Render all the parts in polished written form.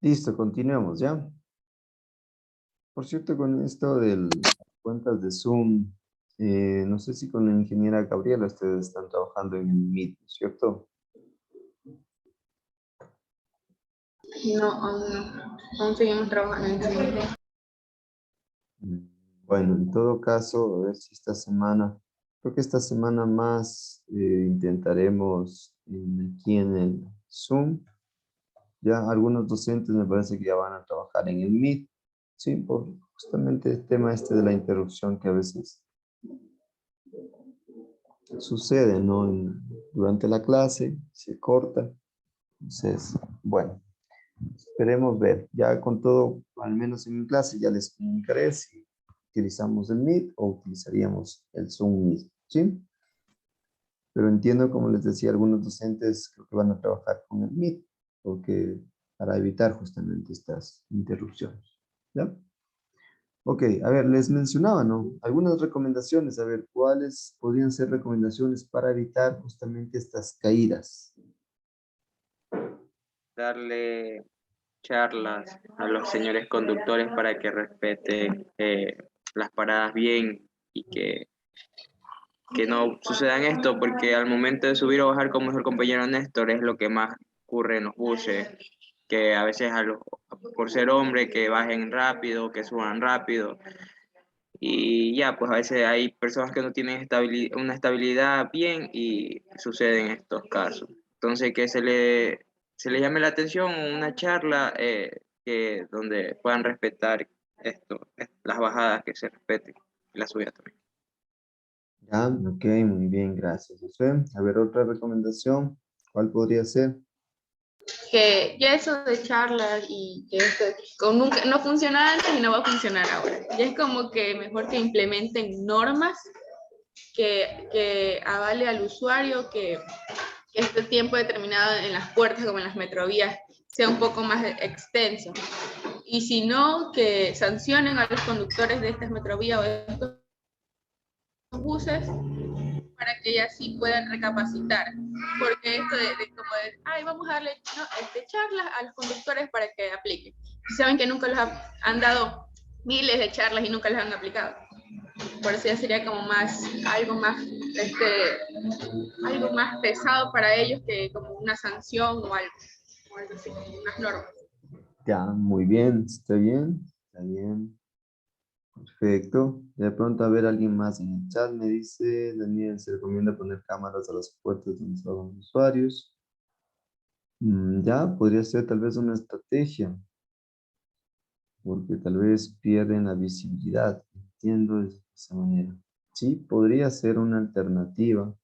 Listo, continuemos, ¿ya? Por cierto, con esto de las cuentas de Zoom, no sé si con la ingeniera Gabriela ustedes están trabajando en el Meet, ¿no es cierto? No, aún no. Aún seguimos trabajando en eso. Mm, Bueno, en todo caso, a ver si esta semana, creo que esta semana más intentaremos aquí en el Zoom. Ya algunos docentes me parece que ya van a trabajar en el Meet, sí, por justamente el tema este de la interrupción que a veces sucede, ¿no? Durante la clase se corta. Entonces, bueno, esperemos ver. Ya con todo, al menos en mi clase, ya les comunicaré si utilizamos el Meet o utilizaríamos el Zoom mismo, ¿sí? Pero entiendo, como les decía, algunos docentes creo que van a trabajar con el Meet, porque para evitar justamente estas interrupciones, ¿ya? Ok, a ver, les mencionaba, ¿no? Algunas recomendaciones, a ver, ¿cuáles podrían ser recomendaciones para evitar justamente estas caídas? Darle charlas a los señores conductores para que respeten las paradas bien y que no sucedan esto, porque al momento de subir o bajar, como es el compañero Néstor, es lo que más ocurre en los buses, que a veces por ser hombre, que bajen rápido, que suban rápido, y ya, pues a veces hay personas que no tienen una estabilidad bien y suceden estos casos. Entonces, que se le llame la atención una charla donde puedan respetar las bajadas, que se respeten, y la subida también. Ya, ok, muy bien, gracias. José. A ver, otra recomendación, ¿cuál podría ser? Que ya eso de charlas y que esto nunca, no funciona antes y no va a funcionar ahora. Ya es como que mejor que implementen normas que avale al usuario que este tiempo determinado en las puertas como en las metrovías sea un poco más extenso. Y si no, que sancionen a los conductores de estas metrovías o de estos buses para que ellas sí puedan recapacitar. Porque esto de como de, ay, vamos a darle ¿no? Charlas a los conductores para que apliquen. Y saben que nunca los han dado miles de charlas y nunca las han aplicado. Por eso ya sería como más, algo más pesado para ellos que como una sanción o algo así, como unas normas. Ya, muy bien, está bien, está bien. Perfecto. De pronto, a ver, alguien más en el chat me dice, Daniel, se recomienda poner cámaras a las puertas donde están los usuarios. Ya, podría ser tal vez una estrategia, porque tal vez pierden la visibilidad. Entiendo de esa manera. Sí, podría ser una alternativa,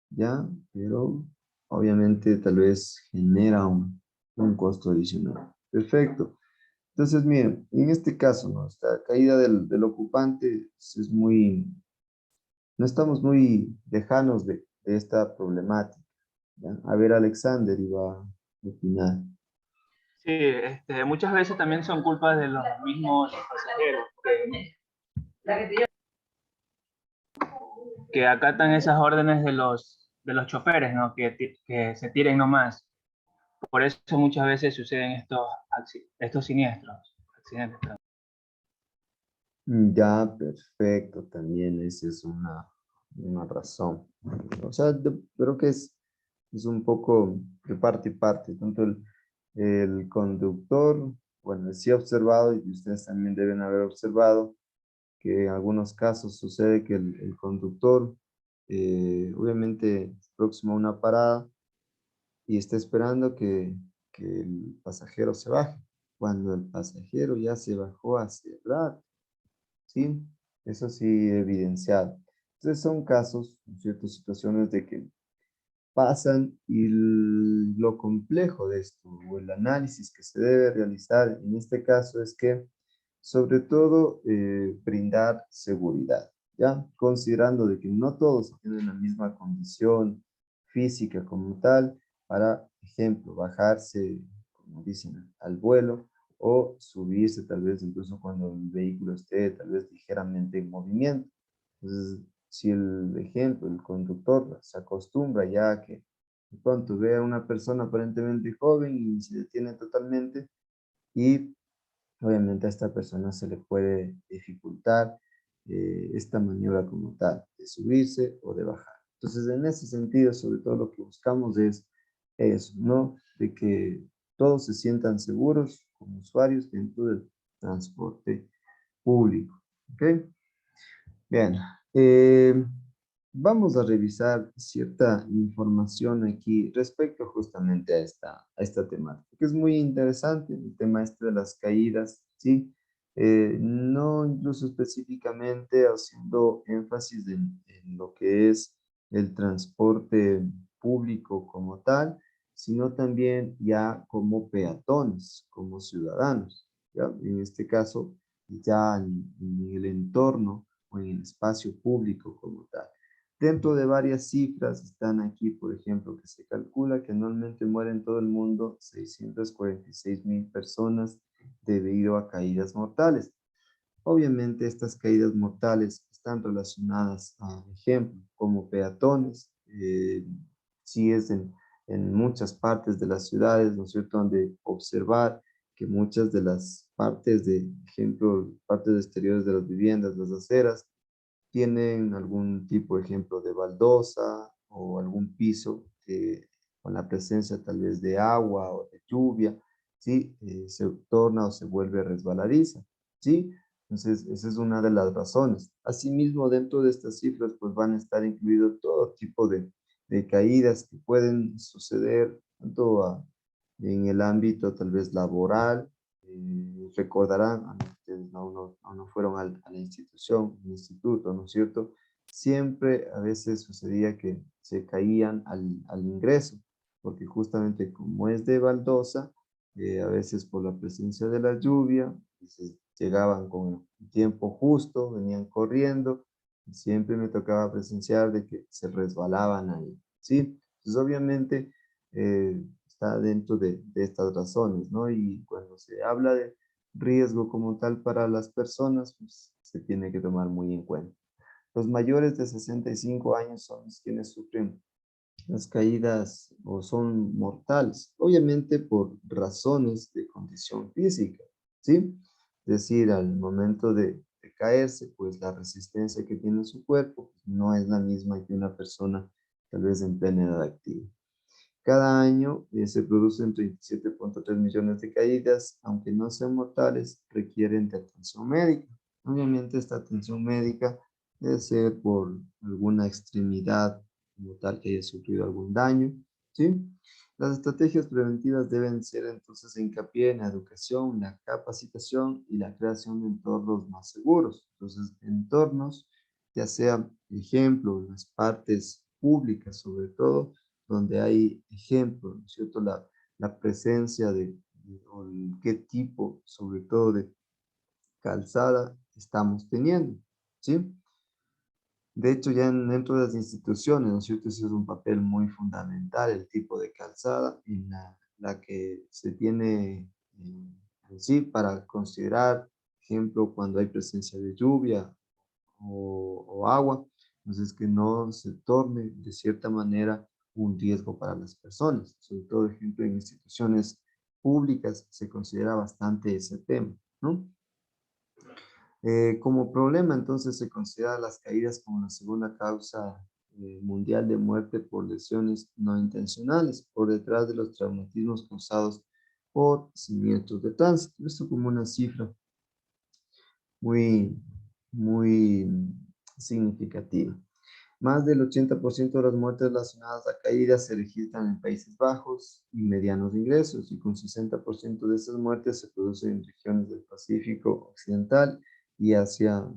ya, pero obviamente tal vez genera un costo adicional. Perfecto. Entonces, miren, en este caso, ¿no? Esta caída del ocupante es muy, no estamos muy lejanos de esta problemática, ¿ya? A ver, Alexander iba a opinar. Sí, muchas veces también son culpas de los mismos pasajeros que acatan esas órdenes de los choferes, ¿no? Que se tiren nomás. Por eso muchas veces suceden estos siniestros, accidentes. Ya, perfecto, también esa es una razón. O sea, creo que es un poco de parte y parte, tanto el conductor, bueno, sí he observado, y ustedes también deben haber observado, que en algunos casos sucede que el conductor, obviamente, es próximo a una parada y está esperando que el pasajero se baje, cuando el pasajero ya se bajó hace rato. ¿Sí? Eso sí evidenciado. Entonces son casos, ciertas situaciones de que pasan y lo complejo de esto, o el análisis que se debe realizar en este caso es que, sobre todo, brindar seguridad, ¿ya? Considerando de que no todos tienen la misma condición física como tal, para ejemplo, bajarse, como dicen, al vuelo, o subirse tal vez incluso cuando el vehículo esté tal vez ligeramente en movimiento. Entonces, si el ejemplo, el conductor se acostumbra ya a que De pronto ve a una persona aparentemente joven y se detiene totalmente y obviamente a esta persona se le puede dificultar esta maniobra como tal, de subirse o de bajar. Entonces, en ese sentido, sobre todo lo que buscamos es eso, ¿no? De que todos se sientan seguros como usuarios dentro del transporte público. ¿Ok? Bien. Vamos a revisar cierta información aquí respecto justamente a esta temática, que es muy interesante, el tema este de las caídas, ¿sí? No incluso específicamente haciendo énfasis en lo que es el transporte público como tal, sino también ya como peatones, como ciudadanos, ¿ya? En este caso, ya en el entorno o en el espacio público como tal. Dentro de varias cifras están aquí, por ejemplo, que se calcula que anualmente mueren en todo el mundo 646,000 personas debido a caídas mortales. Obviamente estas caídas mortales están relacionadas a ejemplo como peatones, si es en muchas partes de las ciudades, ¿no es cierto?, donde observar que muchas de las partes de, ejemplo, partes exteriores de las viviendas, las aceras, tienen algún tipo, ejemplo, de baldosa o algún piso que con la presencia tal vez de agua o de lluvia, ¿sí? Se torna o se vuelve resbaladiza, ¿sí? Entonces, esa es una de las razones. Asimismo, dentro de estas cifras, pues van a estar incluidos todo tipo de caídas que pueden suceder, tanto en el ámbito tal vez laboral, recordarán, ustedes aún no fueron a la institución, al instituto, ¿no es cierto? Siempre a veces sucedía que se caían al ingreso, porque justamente como es de baldosa, a veces por la presencia de la lluvia, pues, llegaban con el tiempo justo, venían corriendo, y siempre me tocaba presenciar de que se resbalaban ahí, ¿sí? Entonces obviamente está dentro de estas razones, ¿no? Y cuando se habla de riesgo como tal para las personas, pues se tiene que tomar muy en cuenta. Los mayores de 65 años son los quienes sufren las caídas o son mortales, obviamente por razones de condición física, ¿sí? Es decir, al momento de caerse, pues la resistencia que tiene su cuerpo no es la misma que una persona tal vez en plena edad activa. Cada año se producen 37,3 millones de caídas, aunque no sean mortales, requieren de atención médica. Obviamente esta atención médica debe ser por alguna extremidad como tal que haya sufrido algún daño, ¿sí? Las estrategias preventivas deben ser entonces hincapié en la educación, la capacitación y la creación de entornos más seguros. Entonces, entornos, ya sea, ejemplo, las partes públicas sobre todo, donde hay ejemplos, ¿no es cierto? La presencia o qué tipo, sobre todo, de calzada estamos teniendo, ¿sí? De hecho, ya dentro de las instituciones, ¿no es cierto? Ese es un papel muy fundamental, el tipo de calzada en la que se tiene en sí para considerar, ejemplo, cuando hay presencia de lluvia o agua, entonces que no se torne de cierta manera un riesgo para las personas. Sobre todo, ejemplo, en instituciones públicas se considera bastante ese tema, ¿no? Como problema, entonces, se considera las caídas como la segunda causa mundial de muerte por lesiones no intencionales, por detrás de los traumatismos causados por siniestros de tránsito. Esto como una cifra muy, muy significativa. Más del 80% de las muertes relacionadas a caídas se registran en Países Bajos y medianos ingresos, y con 60% de esas muertes se producen en regiones del Pacífico Occidental y Asia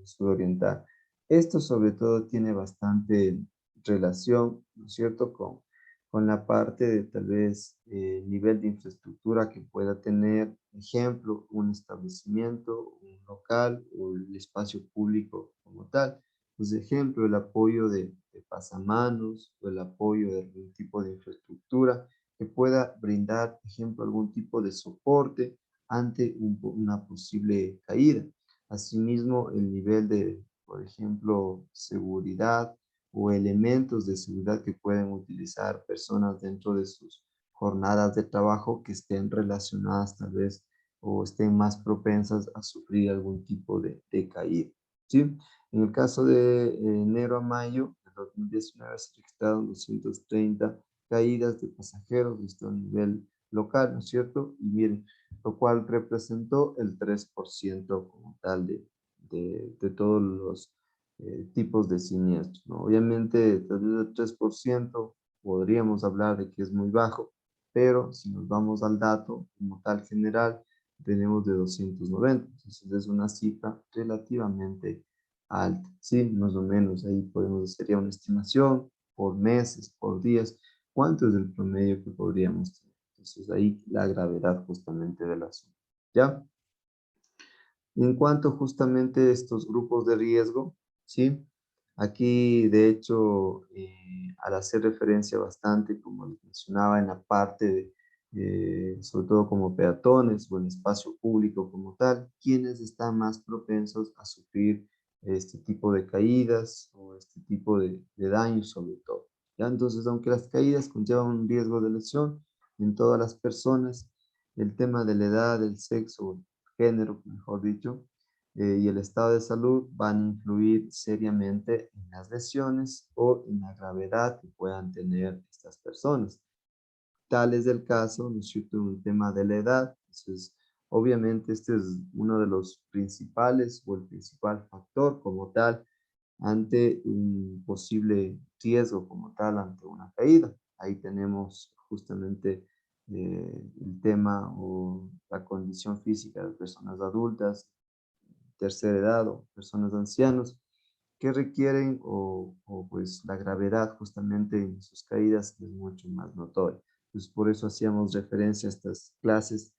Sudoriental. Esto sobre todo tiene bastante relación, ¿no es cierto?, con la parte de tal vez nivel de infraestructura que pueda tener, ejemplo, un establecimiento, un local o el espacio público como tal. Pues, ejemplo, el apoyo de pasamanos o el apoyo de algún tipo de infraestructura que pueda brindar, ejemplo, algún tipo de soporte ante una posible caída. Asimismo, el nivel de, por ejemplo, seguridad o elementos de seguridad que pueden utilizar personas dentro de sus jornadas de trabajo que estén relacionadas tal vez o estén más propensas a sufrir algún tipo de caída, ¿sí? En el caso de enero a mayo de 2019 se registraron 230 caídas de pasajeros, esto a nivel local, ¿no es cierto? Y miren, lo cual representó el 3% como tal de todos los tipos de siniestros, ¿no? Obviamente, tal vez el 3% podríamos hablar de que es muy bajo, pero si nos vamos al dato como tal general, tenemos de 290, entonces es una cifra relativamente alta, ¿sí? Más o menos, ahí podemos, sería una estimación por meses, por días, ¿cuánto es el promedio que podríamos tener? Entonces ahí la gravedad justamente del asunto, ¿ya? En cuanto justamente a estos grupos de riesgo, ¿sí? Aquí, de hecho, al hacer referencia bastante, como les mencionaba, en la parte de, sobre todo como peatones o en espacio público como tal, quienes están más propensos a sufrir este tipo de caídas o este tipo de daños sobre todo. ¿Ya? Entonces, aunque las caídas conllevan un riesgo de lesión en todas las personas, el tema de la edad, el sexo, género, mejor dicho, y el estado de salud van a influir seriamente en las lesiones o en la gravedad que puedan tener estas personas. Tal es el caso, ¿no es cierto?, en el tema de la edad. Entonces, obviamente este es uno de los principales o el principal factor como tal ante un posible riesgo como tal ante una caída. Ahí tenemos justamente el tema o la condición física de personas adultas, tercera edad o personas ancianos que requieren pues la gravedad justamente en sus caídas es mucho más notoria. Pues por eso hacíamos referencia a estas clases,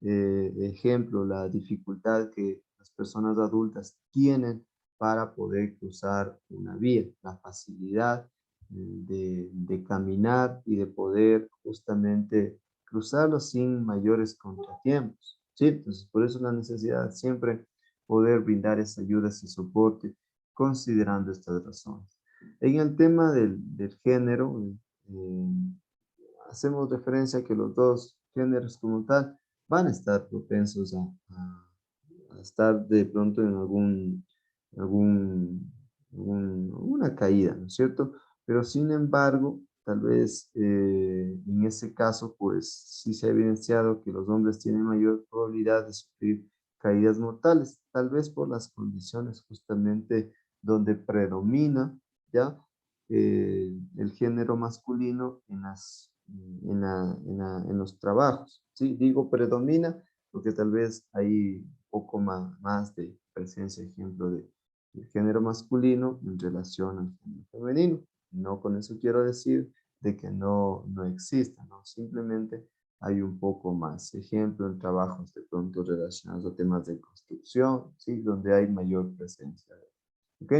ejemplo, la dificultad que las personas adultas tienen para poder cruzar una vía, la facilidad de caminar y de poder justamente cruzarlo sin mayores contratiempos, ¿sí? Entonces, por eso la necesidad siempre poder brindar esa ayuda, ese soporte, considerando estas razones. En el tema del género, eh, hacemos referencia a que los dos géneros como tal van a estar propensos a estar de pronto en una caída, ¿no es cierto? Pero sin embargo, tal vez en ese caso, pues sí se ha evidenciado que los hombres tienen mayor probabilidad de sufrir caídas mortales, tal vez por las condiciones justamente donde predomina, ¿ya? El género masculino en los trabajos, ¿sí? Digo predomina porque tal vez hay un poco más de presencia, ejemplo, del género masculino en relación al género femenino. No con eso quiero decir de que no exista, ¿no? Simplemente hay un poco más. Ejemplo, en trabajos de pronto relacionados a temas de construcción, ¿sí? Donde hay mayor presencia. ¿Ok?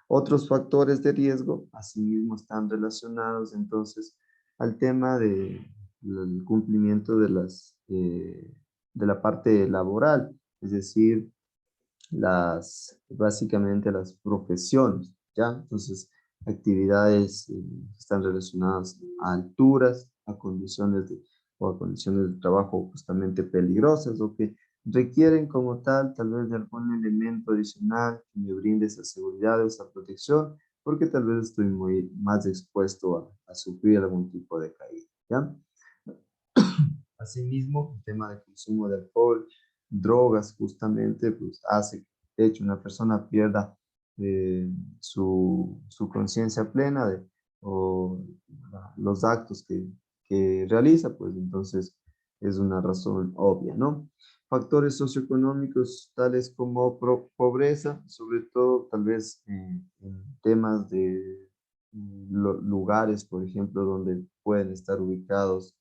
Otros factores de riesgo, asimismo, están relacionados entonces al tema del cumplimiento de la parte laboral, es decir, básicamente las profesiones, ¿ya? Entonces, actividades están relacionadas a alturas, o a condiciones de trabajo justamente peligrosas o que requieren como tal vez de algún elemento adicional que me brinde esa seguridad o esa protección, porque tal vez estoy muy más expuesto a sufrir algún tipo de caída, ¿ya? Asimismo, el tema del consumo de alcohol, drogas, justamente, pues hace que, de hecho, una persona pierda su conciencia plena o los actos que realiza, pues entonces es una razón obvia, ¿no? Factores socioeconómicos tales como pobreza, sobre todo tal vez en temas de lugares, por ejemplo, donde pueden estar ubicados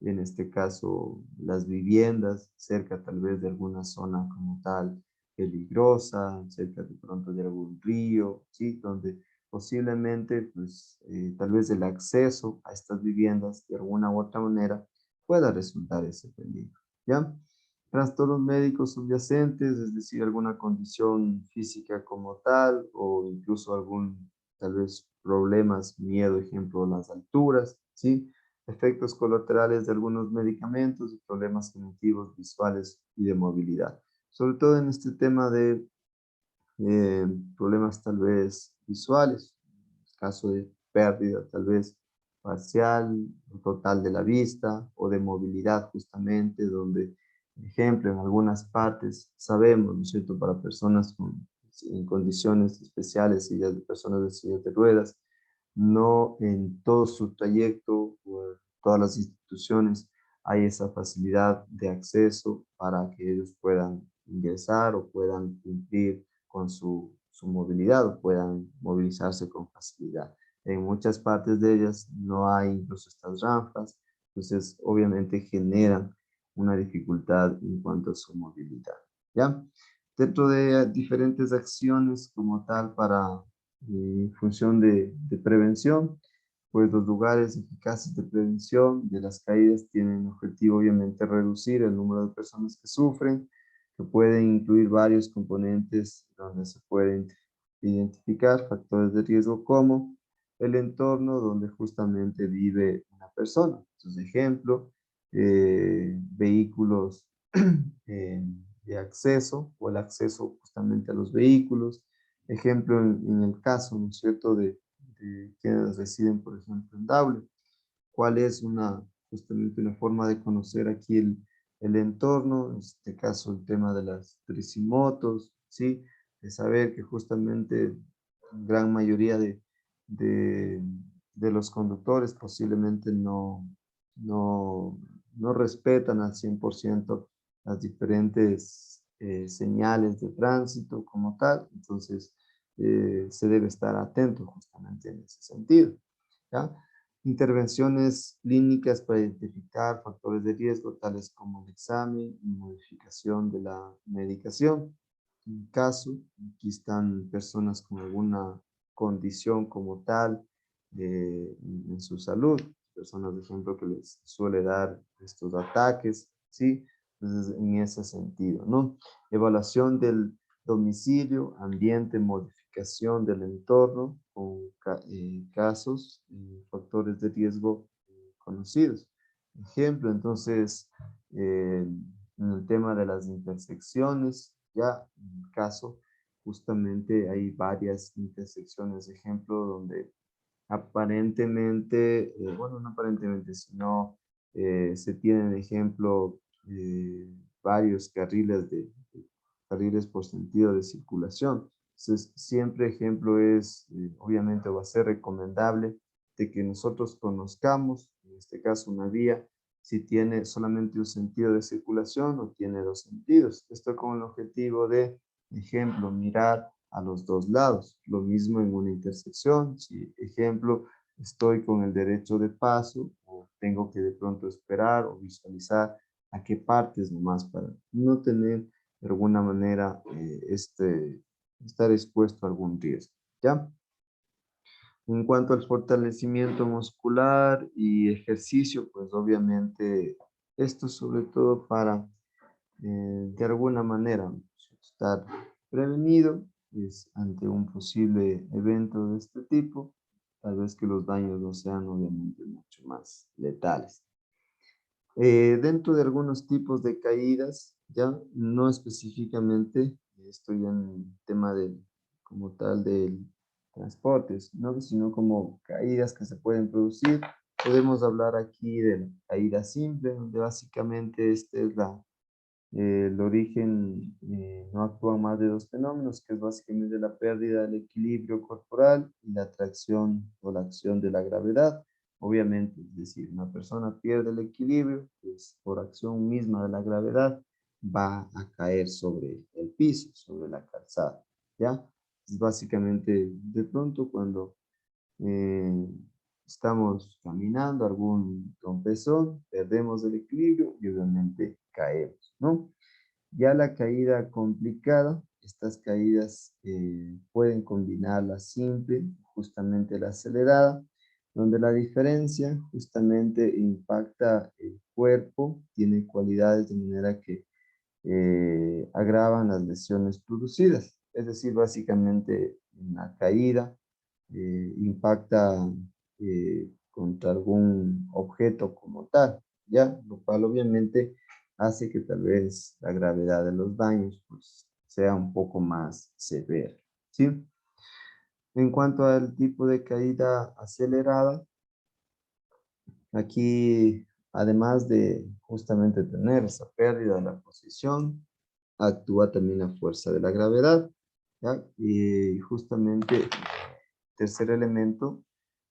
en este caso las viviendas, cerca tal vez de alguna zona como tal peligrosa, cerca de pronto de algún río, ¿sí? Donde posiblemente pues tal vez el acceso a estas viviendas de alguna u otra manera pueda resultar ese peligro, ¿ya? Trastornos médicos subyacentes, es decir, alguna condición física como tal o incluso algún tal vez problemas, miedo, ejemplo, las alturas, ¿sí? Efectos colaterales de algunos medicamentos y problemas cognitivos, visuales y de movilidad. Sobre todo en este tema de problemas tal vez visuales, caso de pérdida tal vez parcial o total de la vista o de movilidad justamente, donde, por ejemplo, en algunas partes sabemos, ¿no es cierto?, para personas en condiciones especiales, sillas de personas de sillas de ruedas, no en todo su trayecto o en todas las instituciones hay esa facilidad de acceso para que ellos puedan ingresar o puedan cumplir con su movilidad o puedan movilizarse con facilidad. En muchas partes de ellas no hay incluso estas rampas, entonces obviamente generan una dificultad en cuanto a su movilidad, ¿ya? Dentro de diferentes acciones como tal para función de prevención, pues los lugares eficaces de prevención de las caídas tienen objetivo obviamente reducir el número de personas que sufren, que pueden incluir varios componentes donde se pueden identificar factores de riesgo como el entorno donde justamente vive una persona. Entonces, ejemplo, vehículos de acceso o el acceso justamente a los vehículos. Ejemplo, en el caso, ¿no es cierto?, de quienes residen, por ejemplo, en Daule. ¿Cuál es justamente una forma de conocer aquí el entorno? En este caso, el tema de las tricimotos, ¿sí? De saber que justamente gran mayoría de, de los conductores posiblemente no respetan al 100% las diferentes señales de tránsito como tal. Entonces, se debe estar atento justamente en ese sentido, ¿ya? Intervenciones clínicas para identificar factores de riesgo, tales como el examen y modificación de la medicación. En caso, aquí están personas con alguna condición como tal en su salud, personas, por ejemplo, que les suele dar estos ataques, ¿sí? Entonces, en ese sentido, ¿no? Evaluación del domicilio, ambiente, modificación del entorno con casos y factores de riesgo conocidos. Ejemplo, entonces, en el tema de las intersecciones, ya en el caso, justamente hay varias intersecciones, ejemplo, donde aparentemente, bueno, no aparentemente, sino se tienen, ejemplo, varios carriles por sentido de circulación. Entonces, siempre ejemplo es, obviamente va a ser recomendable de que nosotros conozcamos, en este caso una vía, si tiene solamente un sentido de circulación o tiene dos sentidos. Esto con el objetivo de, ejemplo, mirar a los dos lados. Lo mismo en una intersección. Si, ejemplo, estoy con el derecho de paso o tengo que de pronto esperar o visualizar a qué partes nomás para no tener de alguna manera estar expuesto a algún riesgo, ¿ya? En cuanto al fortalecimiento muscular y ejercicio, pues obviamente esto sobre todo para de alguna manera estar prevenido pues, ante un posible evento de este tipo, tal vez que los daños no sean obviamente mucho más letales. Dentro de algunos tipos de caídas, ya no específicamente, estoy en el tema como tal del transportes, ¿no? Sino como caídas que se pueden producir. Podemos hablar aquí de la caída simple, donde básicamente este es el origen, no actúan más de dos fenómenos, que es básicamente la pérdida del equilibrio corporal y la atracción o la acción de la gravedad. Obviamente, es decir, una persona pierde el equilibrio, pues por acción misma de la gravedad va a caer sobre el piso, sobre la calzada, ¿ya? Es básicamente de pronto cuando eh, estamos caminando, algún trompezón, perdemos el equilibrio y obviamente caemos, ¿no? Ya la caída complicada, estas caídas pueden combinar la simple, justamente la acelerada, donde la diferencia justamente impacta el cuerpo, tiene cualidades de manera que agravan las lesiones producidas. Es decir, básicamente en la caída impacta contra algún objeto como tal, ¿ya? Lo cual obviamente hace que tal vez la gravedad de los daños pues, sea un poco más severa, ¿sí? En cuanto al tipo de caída acelerada, aquí, además de justamente tener esa pérdida de la posición, actúa también la fuerza de la gravedad, ¿ya? Y justamente, tercer elemento,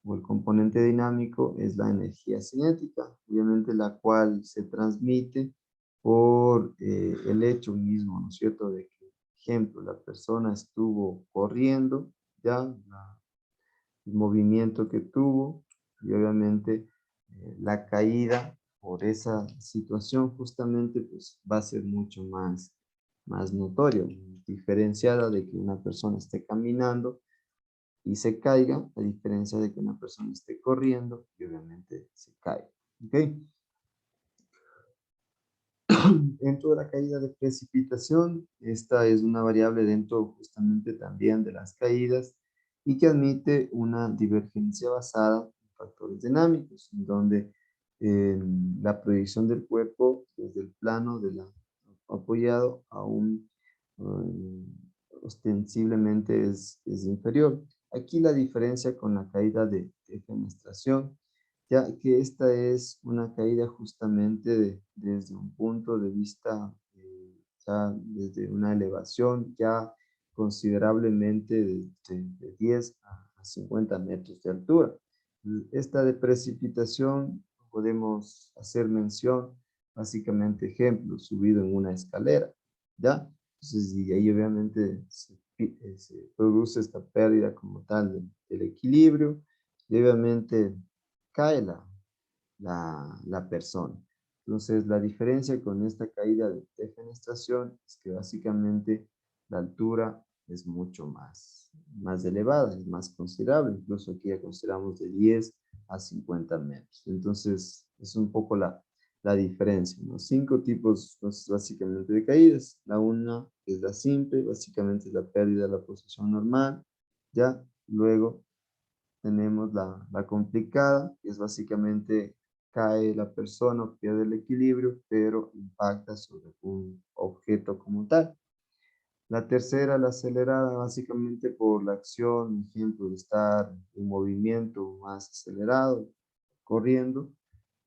o el componente dinámico, es la energía cinética, obviamente la cual se transmite por el hecho mismo, ¿no es cierto?, de que, ejemplo, la persona estuvo corriendo, ¿ya? El movimiento que tuvo, y obviamente la caída por esa situación justamente pues va a ser mucho más notorio, diferenciada de que una persona esté caminando y se caiga, a diferencia de que una persona esté corriendo y obviamente se caiga. ¿Ok? Dentro de la caída de precipitación, esta es una variable dentro justamente también de las caídas y que admite una divergencia basada en factores dinámicos, en donde la proyección del cuerpo desde el plano de la apoyado aún ostensiblemente es inferior. Aquí la diferencia con la caída de defenestración, ya que esta es una caída justamente desde un punto de vista, ya desde una elevación ya considerablemente de 10 a 50 metros de altura. Esta de precipitación podemos hacer mención, básicamente ejemplo, subido en una escalera, ¿ya? Entonces, y ahí obviamente se produce esta pérdida como tal del equilibrio y obviamente cae la persona. Entonces, la diferencia con esta caída de defenestración es que básicamente la altura es mucho más elevada, es más considerable. Incluso aquí ya consideramos de 10 a 50 metros. Entonces, es un poco la diferencia, ¿no? 5 tipos pues, básicamente de caídas. La una es la simple, básicamente es la pérdida de la posición normal, ¿ya? Luego tenemos la complicada, que es básicamente cae la persona, pierde el equilibrio, pero impacta sobre un objeto como tal. La tercera, la acelerada, básicamente por la acción, ejemplo, de estar en movimiento más acelerado, corriendo,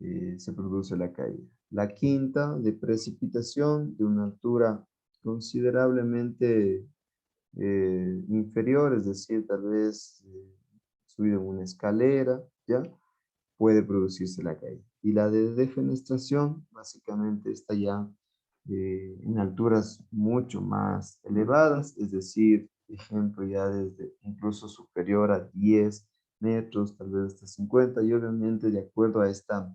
se produce la caída. La quinta, de precipitación, de una altura considerablemente inferior, es decir, tal vez subido en una escalera, ¿ya? Puede producirse la caída. Y la de defenestración, básicamente está ya en alturas mucho más elevadas, es decir, ejemplo, ya desde incluso superior a 10 metros, tal vez hasta 50, y obviamente de acuerdo a esta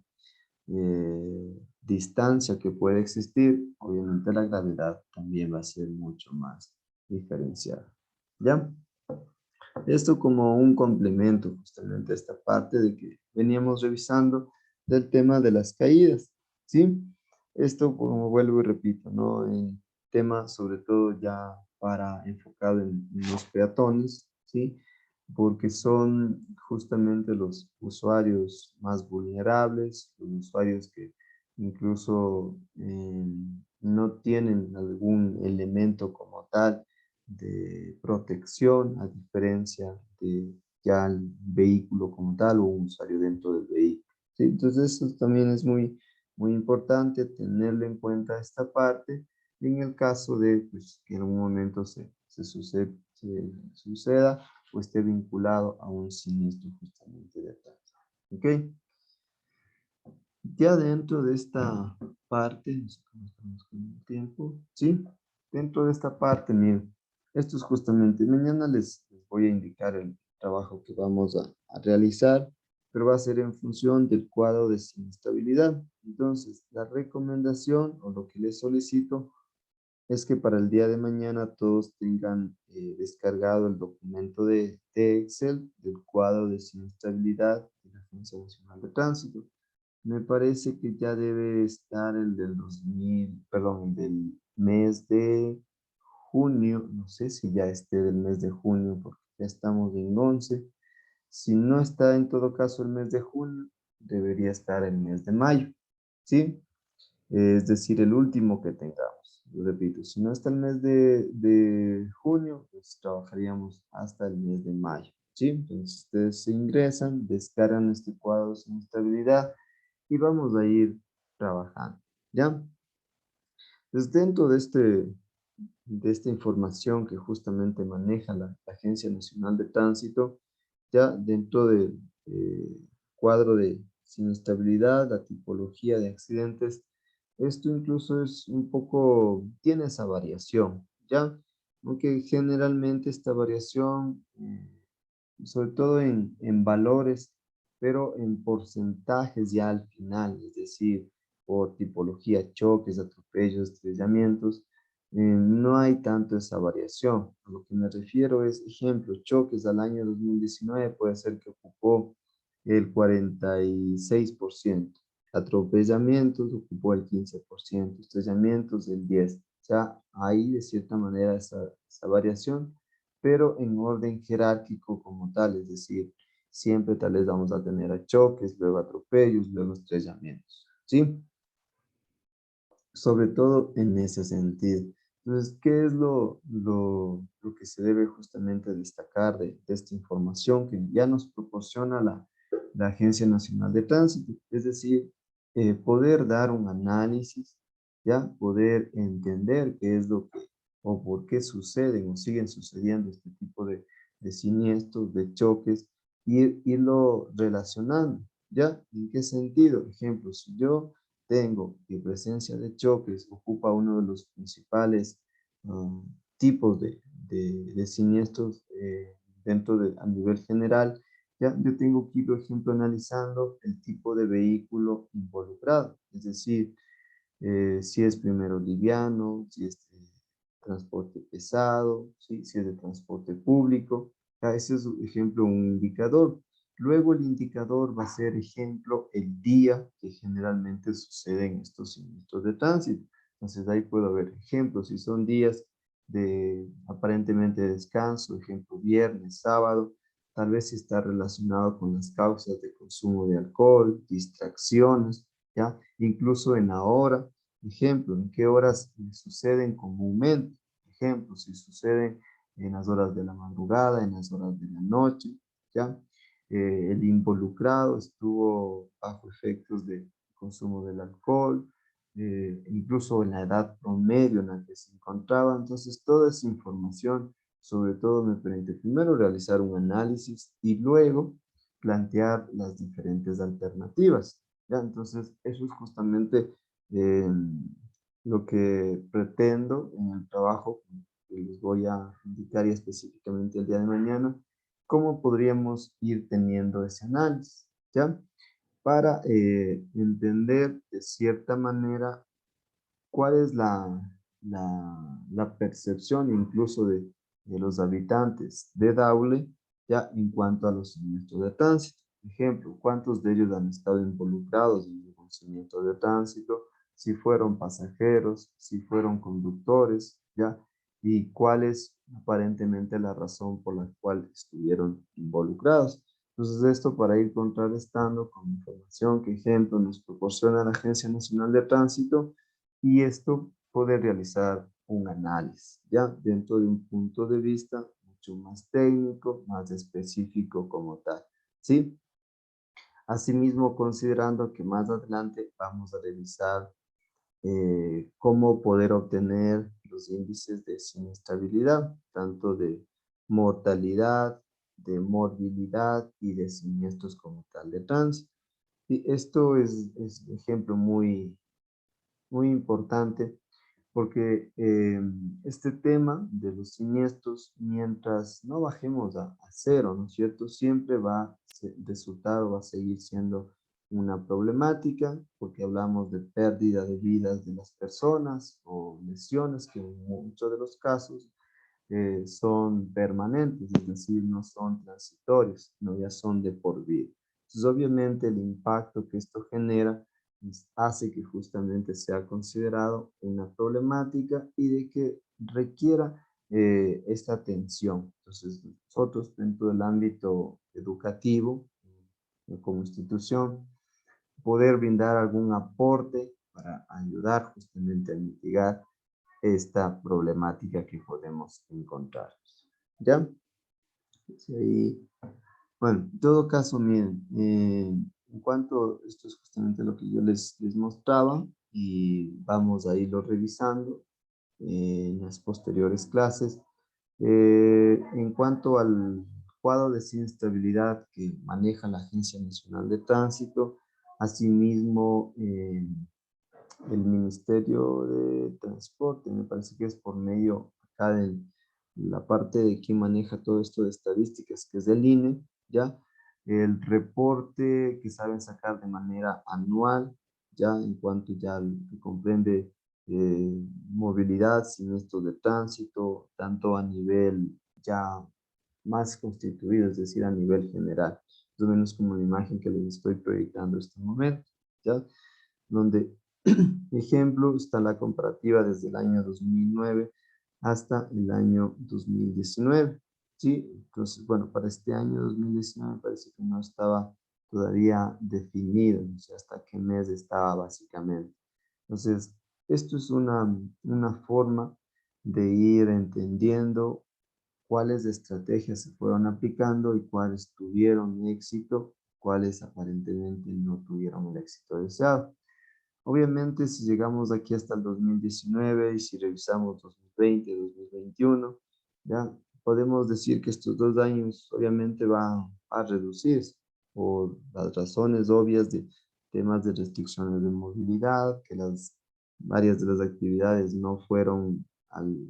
distancia que puede existir, obviamente la gravedad también va a ser mucho más diferenciada. ¿Ya? Esto como un complemento justamente a esta parte de que veníamos revisando del tema de las caídas, ¿sí? Esto, como vuelvo y repito, ¿no? En tema sobre todo ya para enfocado en los peatones, ¿sí? Porque son justamente los usuarios más vulnerables, los usuarios que incluso no tienen algún elemento como tal de protección, a diferencia de ya el vehículo como tal o un usuario dentro del vehículo, ¿sí? Entonces eso también es muy importante tenerlo en cuenta esta parte en el caso de pues, que en algún momento se suceda o esté vinculado a un siniestro justamente de tránsito. ¿Ok? Ya dentro de esta parte, no sé cómo estamos con el tiempo, ¿sí? Dentro de esta parte, miren, esto es justamente, mañana les voy a indicar el trabajo que vamos a realizar, pero va a ser en función del cuadro de siniestrabilidad. Entonces, la recomendación o lo que les solicito es que para el día de mañana todos tengan descargado el documento de Excel del cuadro de siniestrabilidad de la Agencia Nacional de Tránsito. Me parece que ya debe estar el del 2000, perdón, el del mes de junio. No sé si ya esté del mes de junio porque ya estamos en 11. Si no está en todo caso el mes de junio, debería estar el mes de mayo, ¿sí? Es decir, el último que tengamos. Yo repito, si no está el mes de junio, pues trabajaríamos hasta el mes de mayo, ¿sí? Entonces ustedes se ingresan, descargan este cuadro sin estabilidad y vamos a ir trabajando, ¿ya? Entonces dentro de esta información que justamente maneja la Agencia Nacional de Tránsito, ya dentro del cuadro de siniestrabilidad, la tipología de accidentes, esto incluso es un poco, tiene esa variación, ¿ya? Aunque generalmente esta variación, sobre todo en valores, pero en porcentajes ya al final, es decir, por tipología, choques, atropellos, estrellamientos, no hay tanto esa variación. A lo que me refiero es, ejemplo, choques al año 2019 puede ser que ocupó el 46%, atropellamientos ocupó el 15%, estrellamientos el 10%. O sea, hay de cierta manera esa variación, pero en orden jerárquico como tal, es decir, siempre tal vez vamos a tener a choques, luego atropellos, luego estrellamientos, ¿sí? Sobre todo en ese sentido. Entonces, ¿qué es lo que se debe justamente destacar de esta información que ya nos proporciona la Agencia Nacional de Tránsito? Es decir, poder dar un análisis, ya poder entender qué es lo que o por qué suceden o siguen sucediendo este tipo de siniestros, de choques, y irlo relacionando, ¿ya? ¿En qué sentido? Ejemplo, si yo tengo que presencia de choques ocupa uno de los principales tipos de siniestros dentro de a nivel general, ya yo tengo que ir, por ejemplo, analizando el tipo de vehículo involucrado, es decir, si es primero liviano, si es de transporte pesado, ¿sí? Si es de transporte público. Ya, ese es, por ejemplo, un indicador. Luego el indicador va a ser, ejemplo, el día que generalmente suceden estos siniestros de tránsito. Entonces ahí puedo ver ejemplos, si son días de aparentemente descanso, ejemplo, viernes, sábado, tal vez si está relacionado con las causas de consumo de alcohol, distracciones, ¿ya? Incluso en la hora, ejemplo, en qué horas suceden comúnmente, ejemplo, si suceden en las horas de la madrugada, en las horas de la noche, ¿ya? El involucrado estuvo bajo efectos de consumo del alcohol, incluso en la edad promedio en la que se encontraba. Entonces, toda esa información, sobre todo, me permite primero realizar un análisis y luego plantear las diferentes alternativas. ¿Ya? Entonces, eso es justamente lo que pretendo en el trabajo que les voy a indicar y específicamente el día de mañana, cómo podríamos ir teniendo ese análisis, ¿ya? Para entender de cierta manera cuál es la percepción incluso de los habitantes de Daule ya en cuanto a los siniestros de tránsito. Ejemplo, ¿cuántos de ellos han estado involucrados en algún siniestro de tránsito? Si fueron pasajeros, si fueron conductores, ¿ya? Y cuál es aparentemente la razón por la cual estuvieron involucrados. Entonces, esto para ir contrarrestando con información que, ejemplo, nos proporciona la Agencia Nacional de Tránsito, y esto puede realizar un análisis, ¿ya? Dentro de un punto de vista mucho más técnico, más específico como tal, ¿sí? Asimismo, considerando que más adelante vamos a revisar cómo poder obtener los índices de siniestrabilidad, tanto de mortalidad, de morbilidad y de siniestros como tal de tránsito. Y esto es un ejemplo muy importante porque este tema de los siniestros, mientras no bajemos a cero, ¿no es cierto? Siempre va a resultar o va a seguir siendo una problemática, porque hablamos de pérdida de vidas de las personas o lesiones que en muchos de los casos son permanentes, es decir, no son transitorios, no ya son de por vida. Entonces, obviamente, el impacto que esto genera hace que justamente sea considerado una problemática y de que requiera esta atención. Entonces, nosotros dentro del ámbito educativo, como institución, poder brindar algún aporte para ayudar justamente a mitigar esta problemática que podemos encontrar. ¿Ya? Sí, ahí, bueno, en todo caso, miren, en cuanto, esto es justamente lo que yo les mostraba y vamos a irlo revisando en las posteriores clases. En cuanto al cuadro de siniestrabilidad que maneja la Agencia Nacional de Tránsito, asimismo, el Ministerio de Transporte, me parece que es por medio acá de la parte de quien maneja todo esto de estadísticas, que es del INE, ¿ya? El reporte que saben sacar de manera anual, ya en cuanto ya que comprende movilidad, siniestros de tránsito, tanto a nivel ya más constituido, es decir, a nivel general, más o menos como la imagen que les estoy proyectando en este momento, ¿ya? Donde, ejemplo, está la comparativa desde el año 2009 hasta el año 2019, ¿sí? Entonces, bueno, para este año 2019 parece que no estaba todavía definido, no sé hasta qué mes estaba básicamente. Entonces, esto es una forma de ir entendiendo cuáles estrategias se fueron aplicando y cuáles tuvieron éxito, cuáles aparentemente no tuvieron el éxito deseado. Obviamente, si llegamos aquí hasta el 2019 y si revisamos 2020, 2021, ya podemos decir que estos 2 años obviamente van a reducirse por las razones obvias de temas de restricciones de movilidad, que varias de las actividades no fueron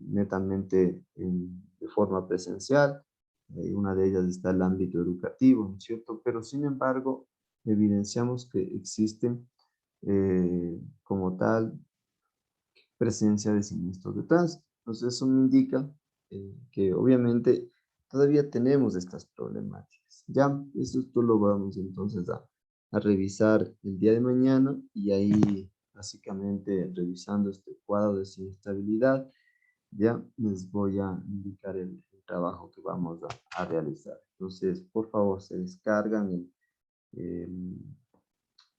netamente de forma presencial. Una de ellas está el ámbito educativo, ¿no es cierto? Pero sin embargo, evidenciamos que existen como tal presencia de siniestros de tránsito. Entonces eso me indica que obviamente todavía tenemos estas problemáticas. Ya, esto lo vamos entonces a revisar el día de mañana y ahí básicamente revisando este cuadro de siniestrabilidad, ya les voy a indicar el trabajo que vamos a realizar. Entonces, por favor, se descargan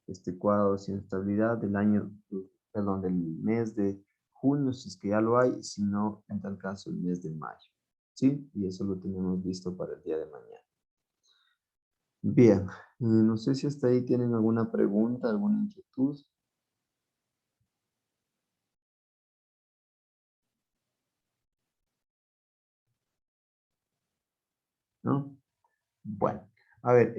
este cuadro de siniestrabilidad del año, perdón, del mes de junio, si es que ya lo hay, si no, en tal caso, el mes de mayo, ¿sí? Y eso lo tenemos listo para el día de mañana. Bien, no sé si hasta ahí tienen alguna pregunta, alguna inquietud. ¿No? Bueno, a ver,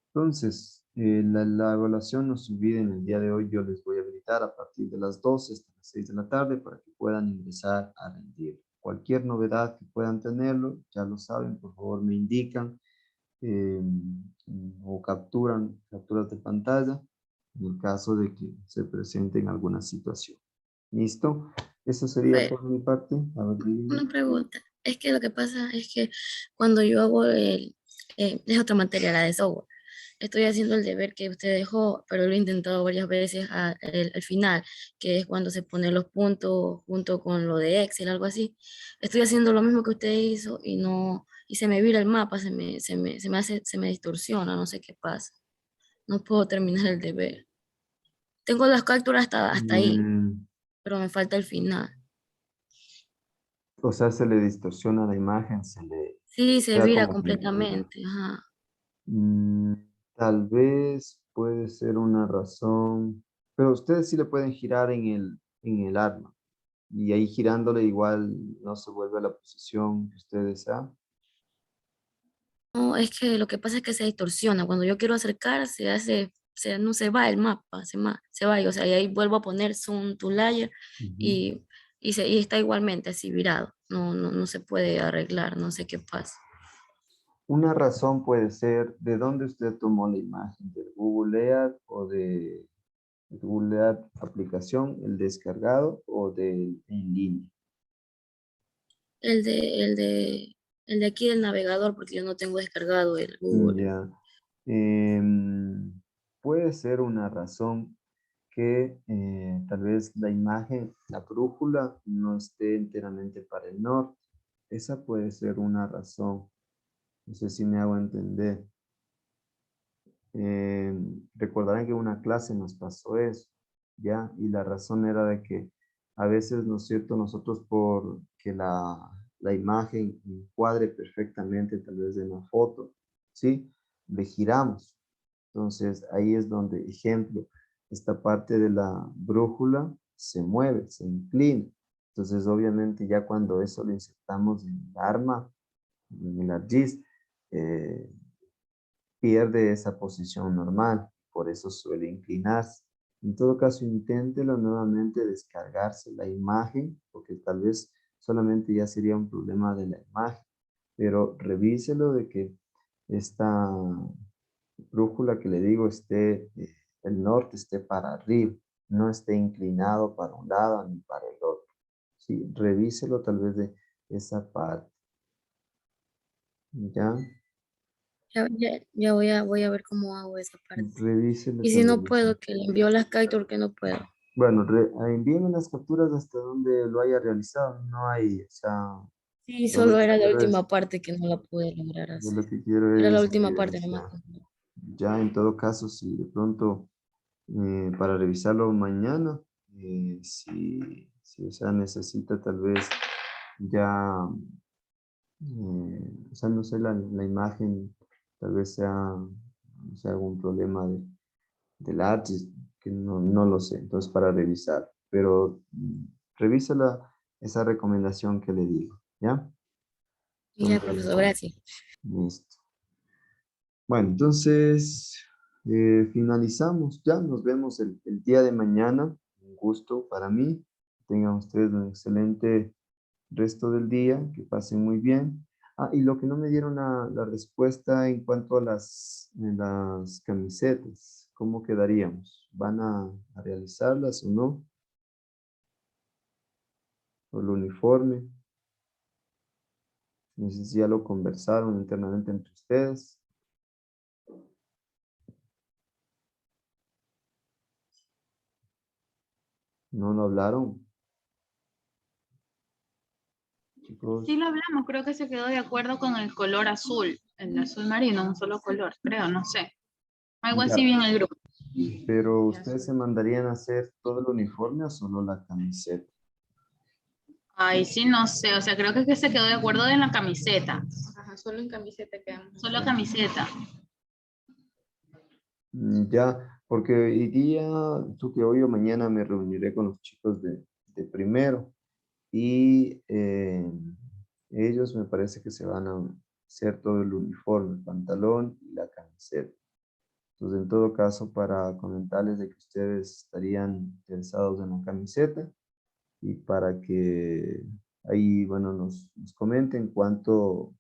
entonces, la evaluación nos subida en el día de hoy. Yo les voy a habilitar a partir de las 12 hasta las 6 de la tarde para que puedan ingresar a rendir. Cualquier novedad que puedan tenerlo, ya lo saben, por favor me indican o capturas de pantalla en el caso de que se presenten alguna situación. ¿Listo? Eso sería por mi parte. A ver, dígame. Una pregunta. Es que lo que pasa es que cuando yo hago es otra materia, la de software. Estoy haciendo el deber que usted dejó, pero lo he intentado varias veces al final, que es cuando se ponen los puntos junto con lo de Excel, algo así. Estoy haciendo lo mismo que usted hizo y no, y se me vira el mapa, se me distorsiona, no sé qué pasa. No puedo terminar el deber. Tengo las capturas hasta ahí, pero me falta el final. O sea, se le distorsiona la imagen, se le Sí, se queda vira como que imprimida. completamente, ajá. Mm, Tal vez puede ser una razón, pero ustedes sí le pueden girar en el arma y ahí girándole igual no se vuelve a la posición que ustedes desean. No, es que lo que pasa es que se distorsiona. Cuando yo quiero acercar, no se va el mapa, se va. Y, o sea, y ahí vuelvo a poner zoom to layer Ujú. y está igualmente así virado. No se puede arreglar, no sé qué pasa. Una razón puede ser de dónde usted tomó la imagen, del Google Earth o de Google Earth aplicación, el descargado o del en línea. El de, el de, el de aquí del navegador, porque yo no tengo descargado el Google. Ya. Puede ser una razón que tal vez la imagen, la brújula no esté enteramente para el norte. Esa puede ser una razón. No sé si me hago entender. Recordarán que en una clase nos pasó eso, ¿ya? Y la razón era de que a veces, ¿no es cierto?, nosotros por que la imagen encuadre perfectamente tal vez en la foto, ¿sí? Le giramos. Entonces, ahí es donde, ejemplo, esta parte de la brújula se mueve, se inclina. Entonces, obviamente, ya cuando eso lo insertamos en el arma, en el ArcGIS, pierde esa posición normal, por eso suele inclinarse. En todo caso, inténtelo nuevamente descargarse la imagen, porque tal vez solamente ya sería un problema de la imagen, pero revíselo de que esta brújula que le digo esté, el norte esté para arriba, no esté inclinado para un lado ni para el otro. Sí, revíselo tal vez de esa parte. ¿Ya? Ya voy a ver cómo hago esa parte. Revíselo Y si tal no vez. puedo, que le envío las capturas que no puedo. Bueno, envíenme las capturas hasta donde lo haya realizado. No hay, o sea, Sí, yo lo solo que era la quiero es, última parte que no la pude lograr yo hacer. lo que quiero Era la es última que, o parte nomás. sea, ya en todo caso, si de pronto para revisarlo mañana, si o sea, necesita tal vez ya, o sea, no sé, la imagen tal vez sea, no sé, algún problema del ArcGIS, que no lo sé, entonces para revisar, pero revisa esa recomendación que le digo, ¿ya? Ya, Entonces, profesor, bueno, gracias. listo. Bueno, entonces finalizamos ya, nos vemos el día de mañana, un gusto para mí, tengan ustedes un excelente resto del día, que pasen muy bien. Ah, y lo que no me dieron la respuesta en cuanto a las camisetas, ¿cómo quedaríamos? ¿Van a realizarlas o no? ¿O el uniforme? No sé si ya lo conversaron internamente entre ustedes. ¿No lo hablaron? Chicos, Sí lo hablamos, creo que se quedó de acuerdo con el color azul, el azul marino, un solo color, creo, no sé. Algo así ya, bien el grupo. pero ¿ustedes se mandarían a hacer todo el uniforme o solo la camiseta? Ay, sí, no sé, o sea, creo que se quedó de acuerdo en la camiseta, Ajá, solo en camiseta quedamos. solo camiseta. Ya, porque hoy día, tú que hoy o mañana me reuniré con los chicos de primero y ellos me parece que se van a hacer todo el uniforme, el pantalón y la camiseta. Entonces, en todo caso, para comentarles de que ustedes estarían interesados en la camiseta y para que ahí, bueno, nos comenten cuánto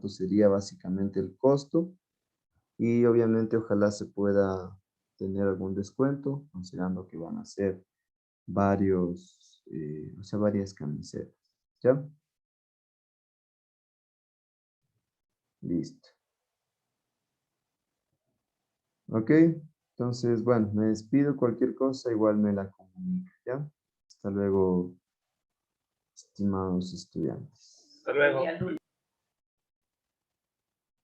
sería básicamente el costo. Y obviamente ojalá se pueda tener algún descuento, considerando que van a ser o sea, varias camisetas. ¿Ya? Listo. Ok. Entonces, bueno, me despido. Cualquier cosa, igual me la comunica. ¿Ya? Hasta luego, estimados estudiantes. Hasta luego.